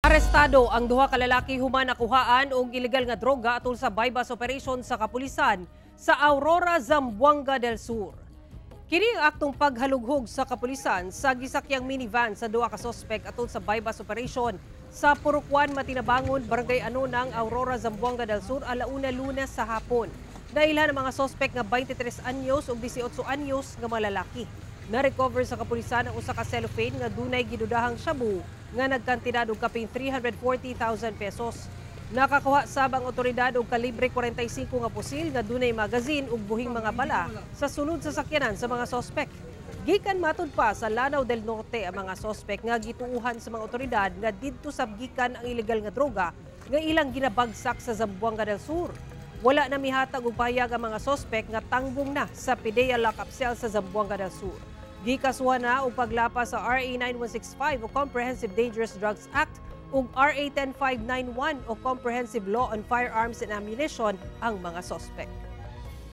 Arestado ang duha ka lalaki human nakuhaan og illegal nga droga atol sa bypass operation sa kapulisan sa Aurora, Zamboanga del Sur. Kini ang aktong paghalughog sa kapulisan sa gisakyang minivan sa duha ka sospek atol sa bypass operation sa Purukwan, Matinabangon, Barangay Anunang, Aurora, Zamboanga del Sur alauna Lunes sa hapon. Nailhan ang mga sospek nga 23 anyos ug 18 anyos nga malalaki. Na-recover sa kapulisan ang usa ka cellophane nga dunay gidudahang shabu nga nagkantidad og kapin 340,000 pesos. Nakakuha sab ang otoridad og kalibre 45 nga pusil nga dunay magazine ug buhing mga bala sa sulod sa sakyanan sa mga sospek. Gikan matud pa sa Lanao del Norte ang mga sospek nga gituuhan sa mga otoridad nga didto sabgikan ang ilegal nga droga nga ilang ginabagsak sa Zamboanga del Sur. Wala na mihatag og pahayag ang mga sospek nga tangbong na sa PIDEA lockup cell sa Zamboanga del Sur. Gikasuhan na og paglapas sa RA 9165 o Comprehensive Dangerous Drugs Act ug RA 10591 o Comprehensive Law on Firearms and Ammunition ang mga sospek.